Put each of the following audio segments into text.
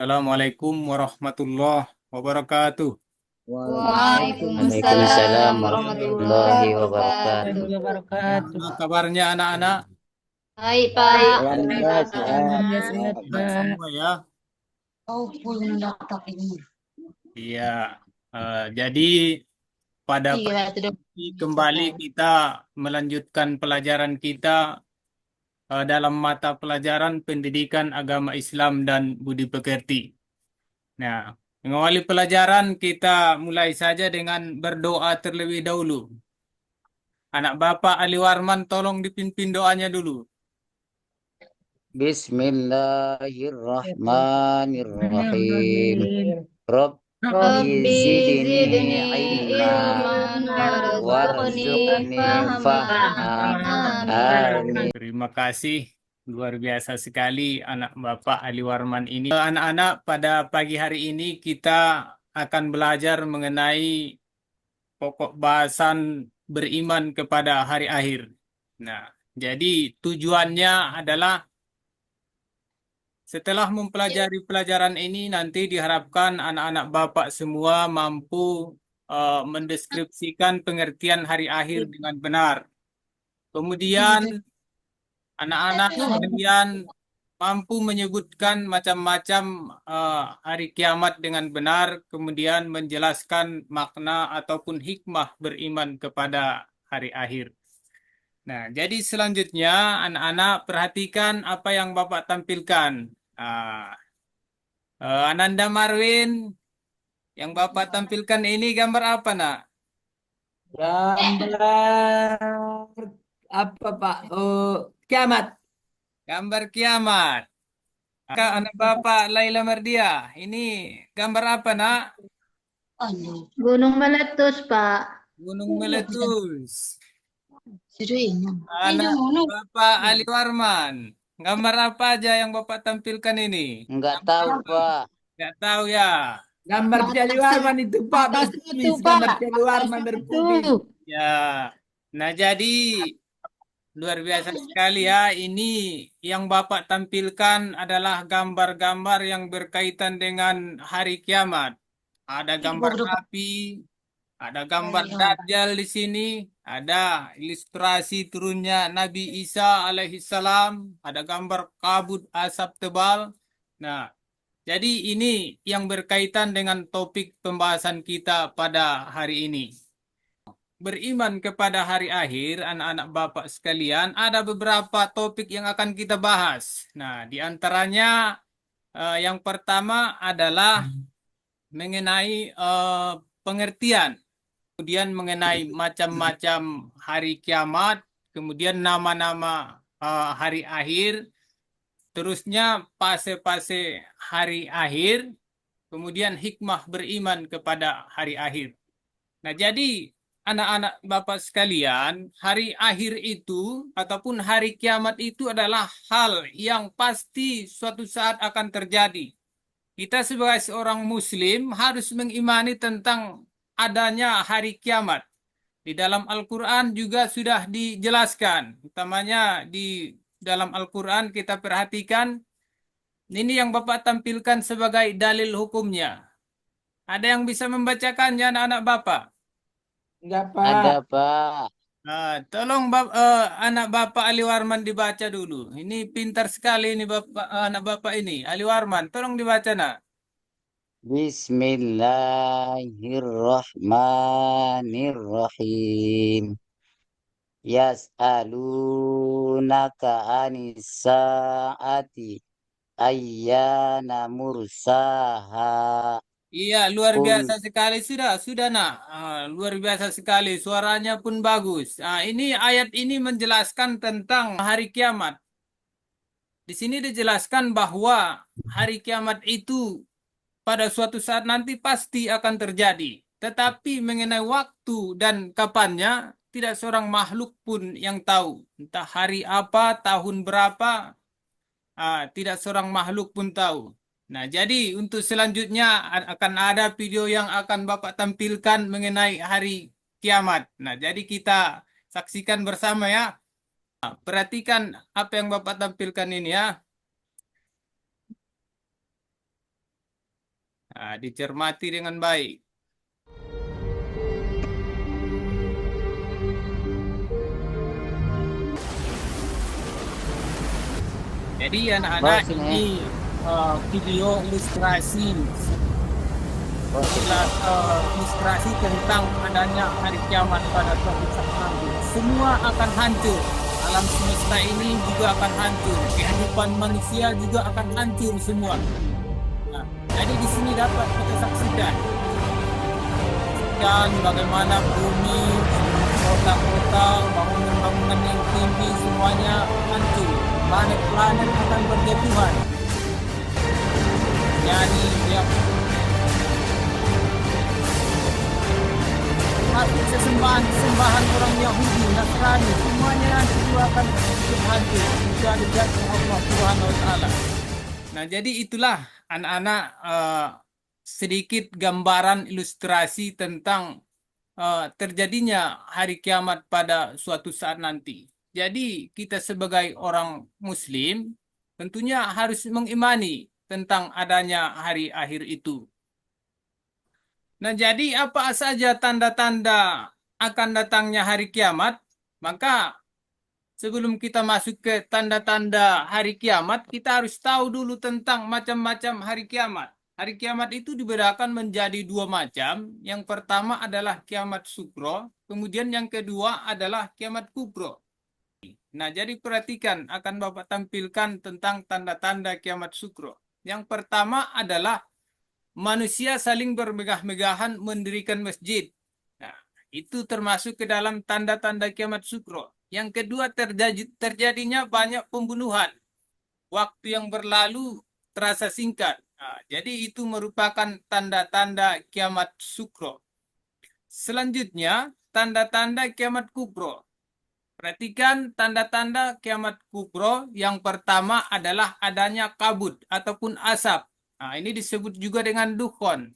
Assalamualaikum warahmatullahi wabarakatuh. Waalaikumsalam Waalaikumsalam warahmatullahi warahmatullahi wabarakatuh. wabarakatuh. Gimana kabarnya anak-anak? Baik, Pak. Alhamdulillah sehat. Alhamdulillah sehat, Sehat Pak. semua ya. Oh, full mendapat ini. Iya. Jadi pada Iya, pagi sudah. ini kembali kita melanjutkan pelajaran kita dalam mata pelajaran Pendidikan Agama Islam dan Budi Pekerti. Nah, mengawali pelajaran kita mulai saja dengan berdoa terlebih dahulu. Anak Bapak Ali Warman tolong dipimpin doanya dulu. Bismillahirrahmanirrahim. Bismillahirrahmanirrahim. Rabbi Rabbi zidni zidni ilma ilman warzuqni warzuqni fahma. fahma. Amin. Amin. Terima kasih. Luar biasa sekali anak Bapak Ali Warman ini. Anak-anak, pada pagi hari ini kita akan belajar mengenai pokok bahasan beriman kepada hari akhir. Nah, jadi tujuannya adalah setelah mempelajari pelajaran ini nanti diharapkan anak-anak Bapak semua mampu mendeskripsikan pengertian hari akhir dengan benar. Kemudian anak-anak sekalian mampu menyebutkan macam-macam hari kiamat dengan benar, kemudian menjelaskan makna ataupun hikmah beriman kepada hari akhir. Nah, jadi selanjutnya anak-anak perhatikan apa yang Bapak tampilkan. Ah, Ananda Marwin, yang Bapak tampilkan ini gambar apa, nak? Gambar apa, Pak? Oh, kiamat. Gambar kiamat. Anak Bapak Laila Mardia, ini gambar apa, nak? Gunung meletus, Pak. Gunung meletus. Sudah ini. Anak Bapak Ali Warman, gambar apa aja yang Bapak tampilkan ini? Enggak tahu, Pak. Nggak tahu ya. Gambar Piali Warman itu, Pak. Bahasa Itu, Inggris. Pak. Gambar Piali Warman berkuning. Ya. Nah, jadi luar biasa sekali ya. Ini yang Bapak tampilkan adalah gambar-gambar yang berkaitan dengan hari kiamat. Ada gambar api, ada gambar Dajjal di sini, ada ilustrasi turunnya Nabi Isa alaihissalam, ada gambar kabut asap tebal. Nah, jadi ini yang berkaitan dengan topik pembahasan kita pada hari ini. Beriman kepada hari akhir, anak-anak Bapak sekalian, ada beberapa topik yang akan kita bahas. Nah, di antaranya yang pertama adalah mengenai pengertian, kemudian mengenai macam-macam hari kiamat, kemudian nama-nama hari akhir, terusnya fase-fase hari akhir, kemudian hikmah beriman kepada hari akhir. Nah, jadi anak-anak Bapak sekalian, hari akhir itu ataupun hari kiamat itu adalah hal yang pasti suatu saat akan terjadi. Kita sebagai seorang muslim harus mengimani tentang adanya hari kiamat. Di dalam Al-Quran juga sudah dijelaskan. Utamanya di dalam Al-Quran kita perhatikan, ini yang Bapak tampilkan sebagai dalil hukumnya. Ada yang bisa membacakannya anak-anak Bapak? Enggak, Pak. Ada, Pak. Tolong anak Bapak Ali Warman dibaca dulu. Ini pintar sekali ini Bapak, anak Bapak ini. Ali Warman, tolong dibaca, nak. Bismillahirrahmanirrahim. Yas'alunaka anis sa'ati ayyana mursaha. Iya, luar biasa Kul sekali sudah nak. Luar biasa sekali, suaranya pun bagus. Ini ayat ini menjelaskan tentang hari kiamat. Di sini dijelaskan bahwa hari kiamat itu pada suatu saat nanti pasti akan terjadi. Tetapi mengenai waktu dan kapannya, tidak seorang makhluk pun yang tahu. Entah hari apa, tahun berapa, tidak seorang makhluk pun tahu. Nah, jadi untuk selanjutnya akan ada video yang akan Bapak tampilkan mengenai hari kiamat. Nah, jadi kita saksikan bersama ya. Perhatikan apa yang Bapak tampilkan ini ya. Dicermati dengan baik. Jadi anak-anak, Bawa sini. ini video ilustrasi ilustrasi tentang adanya hari kiamat pada suatu saat nanti. Semua akan hancur. Alam semesta ini juga akan hancur. Kehidupan manusia juga akan hancur semua. Nah, jadi di sini dapat kita saksikan bagaimana bumi, kota-kota, bangunan-bangunan yang tinggi semuanya hancur. Planet-planet akan berjatuhan. Jadi ya, masuk sesembahan orang Yahudi, Nasrani, semuanya nanti juga akan hancur. Juga dijatuh Allah Subhanahu wa Ta'ala. Nah, jadi itulah anak-anak sedikit gambaran ilustrasi tentang terjadinya hari kiamat pada suatu saat nanti. Jadi kita sebagai orang Muslim tentunya harus mengimani tentang adanya hari akhir itu. Nah, jadi apa saja tanda-tanda akan datangnya hari kiamat? Maka sebelum kita masuk ke tanda-tanda hari kiamat, kita harus tahu dulu tentang macam-macam hari kiamat. Hari kiamat itu dibedakan menjadi dua macam. Yang pertama adalah kiamat sugro, kemudian yang kedua adalah kiamat kubro. Nah, jadi perhatikan, akan Bapak tampilkan tentang tanda-tanda kiamat sugro. Yang pertama adalah manusia saling bermegah-megahan mendirikan masjid. Nah, itu termasuk ke dalam tanda-tanda kiamat sugro. Yang kedua, terjadinya banyak pembunuhan. Waktu yang berlalu terasa singkat. Nah, jadi itu merupakan tanda-tanda kiamat sugro. Selanjutnya, tanda-tanda kiamat kubro. Perhatikan tanda-tanda kiamat kubro. Yang pertama adalah adanya kabut ataupun asap. Nah, ini disebut juga dengan dukhon.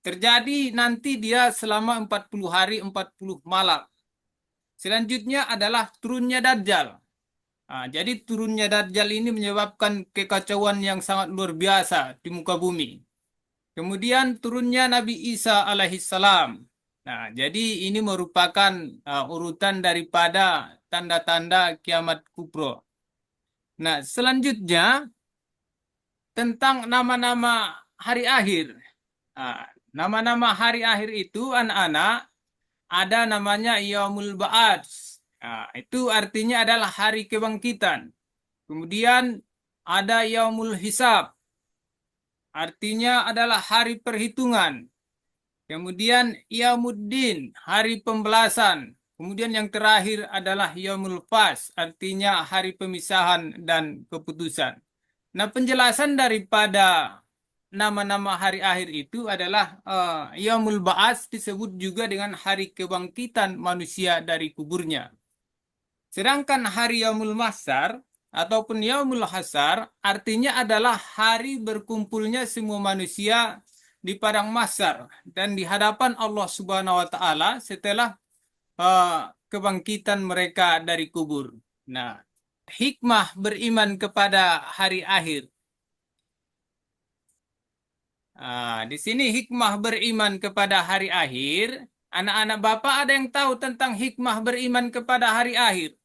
Terjadi nanti dia selama 40 hari 40 malam. Selanjutnya adalah turunnya Dajjal. Nah, jadi turunnya Dajjal ini menyebabkan kekacauan yang sangat luar biasa di muka bumi. Kemudian turunnya Nabi Isa alaihissalam. Nah, jadi ini merupakan urutan daripada tanda-tanda kiamat kubro. Nah, selanjutnya tentang nama-nama hari akhir. Nah, nama-nama hari akhir itu anak-anak ada namanya Yaumul Ba'ats. Nah, itu artinya adalah hari kebangkitan. Kemudian ada Yaumul Hisab. Artinya adalah hari perhitungan. Kemudian Yaumuddin, hari pembelasan. Kemudian yang terakhir adalah Yaumul Fas, artinya hari pemisahan dan keputusan. Nah, penjelasan daripada nama-nama hari akhir itu adalah Yaumul Ba'ats disebut juga dengan hari kebangkitan manusia dari kuburnya. Sedangkan hari Yaumul Mahsyar ataupun Yaumul Hasar artinya adalah hari berkumpulnya semua manusia di padang mahsyar dan di hadapan Allah Subhanahu wa Ta'ala setelah kebangkitan mereka dari kubur. Nah, hikmah beriman kepada hari akhir. Di sini hikmah beriman kepada hari akhir. Anak-anak Bapak ada yang tahu tentang hikmah beriman kepada hari akhir?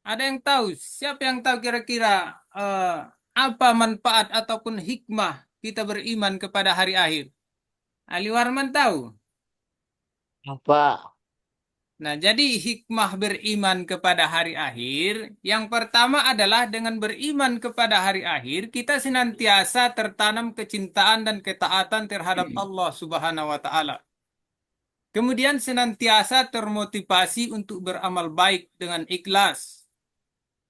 Ada yang tahu? Siapa yang tahu kira-kira apa manfaat ataupun hikmah kita beriman kepada hari akhir? Ali Warman tahu? Apa? Nah, jadi hikmah beriman kepada hari akhir, yang pertama adalah dengan beriman kepada hari akhir, kita senantiasa tertanam kecintaan dan ketaatan terhadap Allah Subhanahu wa Ta'ala. Kemudian senantiasa termotivasi untuk beramal baik dengan ikhlas.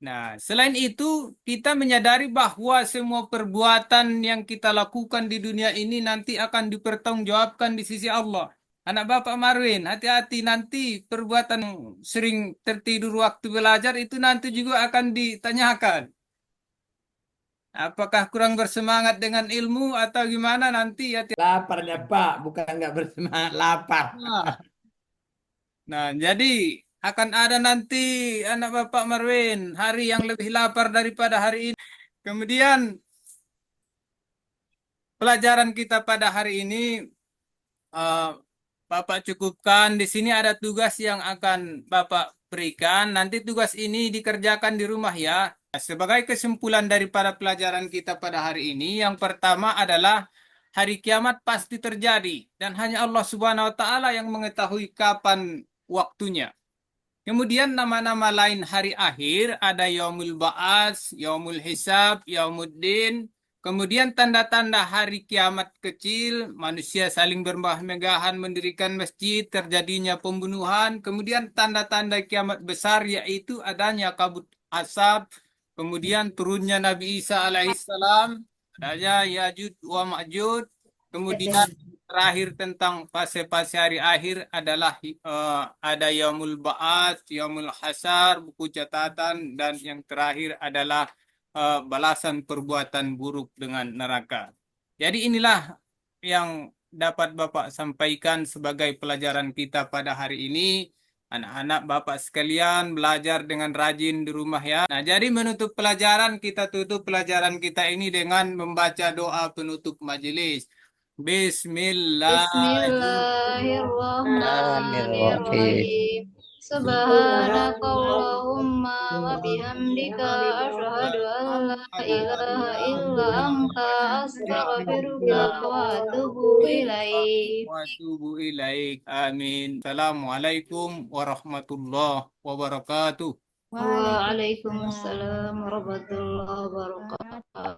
Nah, selain itu, kita menyadari bahwa semua perbuatan yang kita lakukan di dunia ini nanti akan dipertanggungjawabkan di sisi Allah. Anak Bapak Marwin, hati-hati nanti perbuatan sering tertidur waktu belajar itu nanti juga akan ditanyakan. Apakah kurang bersemangat dengan ilmu atau gimana nanti ya? Laparnya Pak, bukan nggak bersemangat, lapar. Nah, jadi akan ada nanti anak Bapak Marwin hari yang lebih lapar daripada hari ini. Kemudian pelajaran kita pada hari ini, Bapak cukupkan. Di sini ada tugas yang akan Bapak berikan. Nanti tugas ini dikerjakan di rumah ya. Sebagai kesimpulan daripada pelajaran kita pada hari ini, yang pertama adalah hari kiamat pasti terjadi dan hanya Allah Subhanahu wa taala yang mengetahui kapan waktunya. Kemudian nama-nama lain hari akhir ada Yaumul Ba'ats, Yaumul Hisab, Yaumuddin. Kemudian tanda-tanda hari kiamat kecil, manusia saling bermegah-megahan mendirikan masjid, terjadinya pembunuhan. Kemudian tanda-tanda kiamat besar yaitu adanya kabut asap, kemudian turunnya Nabi Isa alaihissalam, adanya Ya'juj wa Ma'juj. Kemudian terakhir tentang fase-fase hari akhir adalah ada Yaumul Ba'ats, Yaumul Hasar, buku catatan, dan yang terakhir adalah balasan perbuatan buruk dengan neraka. Jadi inilah yang dapat Bapak sampaikan sebagai pelajaran kita pada hari ini. Anak-anak Bapak sekalian belajar dengan rajin di rumah ya. Nah, jadi menutup pelajaran, kita tutup pelajaran kita ini dengan membaca doa penutup majelis. Bismillahirrahmanirrahim. Subhanakallahumma wa bihamdika asyhadu an la ilaha illa anta astaghfiruka wa atubu ilaik. Amin. Assalamualaikum warahmatullahi wabarakatuh. Waalaikumsalam warahmatullahi wabarakatuh.